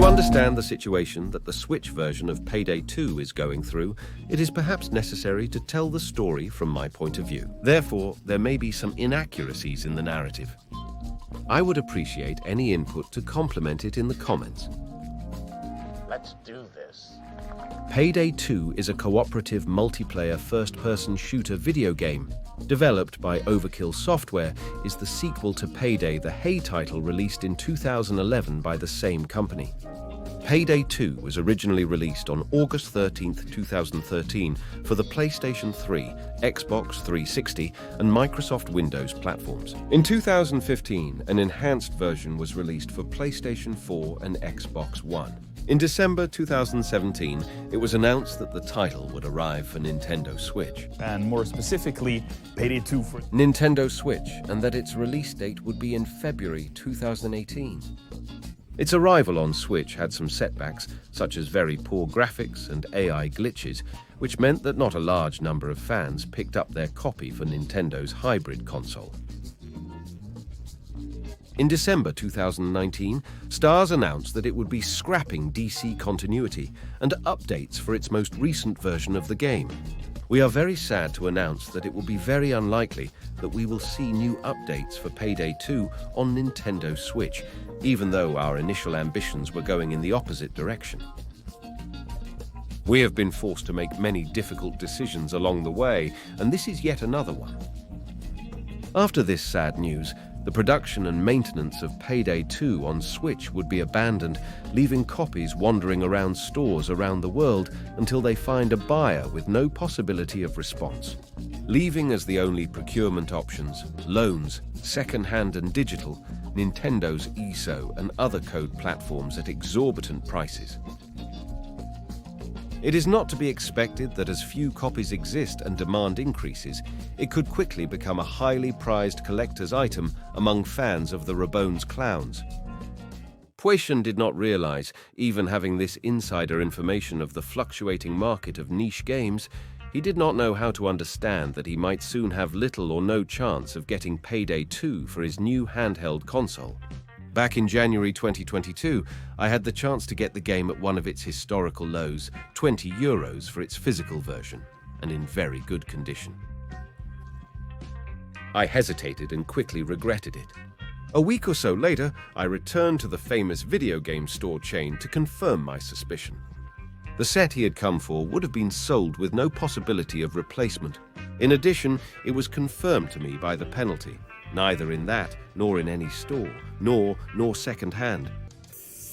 understand the situation that the Switch version of Payday 2 is going through, it is perhaps necessary to tell the story from my point of view. Therefore, there may be some inaccuracies in the narrative. I would appreciate any input to complement it in the comments. Let's do this. Payday 2 is a cooperative multiplayer first-person shooter video game. Developed by Overkill Software, is the sequel to Payday, the Hey title released in 2011 by the same company. Payday 2 was originally released on August 13, 2013 for the PlayStation 3, Xbox 360 and Microsoft Windows platforms. In 2015, an enhanced version was released for PlayStation 4 and Xbox One. In December 2017, it was announced that the title would arrive for Nintendo Switch. And more specifically, Payday 2 for Nintendo Switch, and that its release date would be in February 2018. Its arrival on Switch had some setbacks, such as very poor graphics and AI glitches, which meant that not a large number of fans picked up their copy for Nintendo's hybrid console. In December 2019, Stars announced that it would be scrapping DC continuity and updates for its most recent version of the game. We are very sad to announce that it will be very unlikely that we will see new updates for Payday 2 on Nintendo Switch, even though our initial ambitions were going in the opposite direction. We have been forced to make many difficult decisions along the way, and this is yet another one. After this sad news, the production and maintenance of Payday 2 on Switch would be abandoned, leaving copies wandering around stores around the world until they find a buyer with no possibility of response. Leaving as the only procurement options loans, second-hand and digital, Nintendo's ESO and other code platforms at exorbitant prices. It is not to be expected that as few copies exist and demand increases, it could quickly become a highly prized collector's item among fans of the Rabones clowns. Poisson did not realize, even having this insider information of the fluctuating market of niche games, he did not know how to understand that he might soon have little or no chance of getting Payday 2 for his new handheld console. Back in January 2022, I had the chance to get the game at one of its historical lows, €20 for its physical version, and in very good condition. I hesitated and quickly regretted it. A week or so later, I returned to the famous video game store chain to confirm my suspicion. The set he had come for would have been sold with no possibility of replacement. In addition, it was confirmed to me by the penalty, neither in that nor in any store, nor second-hand.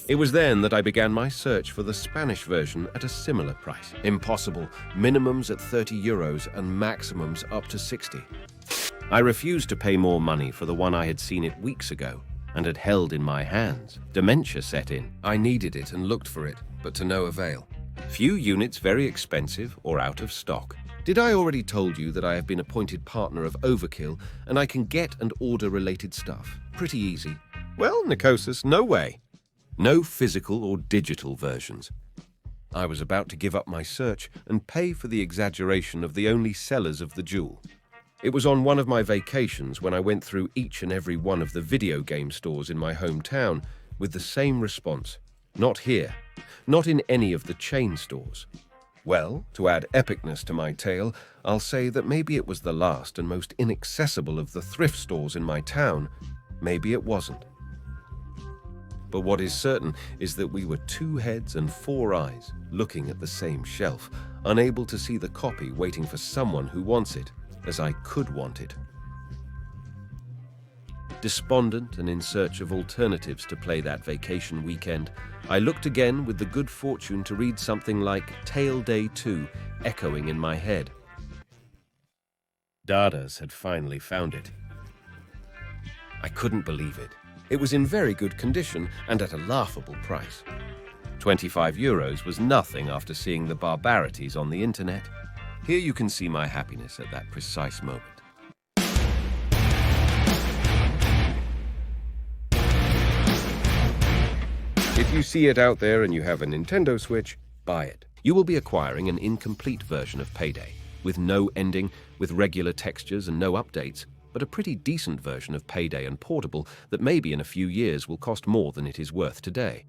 It was then that I began my search for the Spanish version at a similar price. Impossible, minimums at €30 and maximums up to 60. I refused to pay more money for the one I had seen it weeks ago and had held in my hands. Dementia set in. I needed it and looked for it, but to no avail. Few units very expensive or out of stock. Did I already told you that I have been appointed partner of Overkill and I can get and order related stuff? Pretty easy. Well, Nicosis, no way. No physical or digital versions. I was about to give up my search and pay for the exaggeration of the only sellers of the jewel. It was on one of my vacations when I went through each and every one of the video game stores in my hometown with the same response. Not here. Not in any of the chain stores. Well, to add epicness to my tale, I'll say that maybe it was the last and most inaccessible of the thrift stores in my town. Maybe it wasn't. But what is certain is that we were 2 heads and 4 eyes looking at the same shelf, unable to see the copy waiting for someone who wants it, as I could want it. Despondent and in search of alternatives to play that vacation weekend, I looked again with the good fortune to read something like Tail Day 2 echoing in my head. Dada's had finally found it. I couldn't believe it. It was in very good condition and at a laughable price. €25 was nothing after seeing the barbarities on the internet. Here you can see my happiness at that precise moment. If you see it out there and you have a Nintendo Switch, buy it. You will be acquiring an incomplete version of Payday, with no ending, with regular textures and no updates, but a pretty decent version of Payday and portable that maybe in a few years will cost more than it is worth today.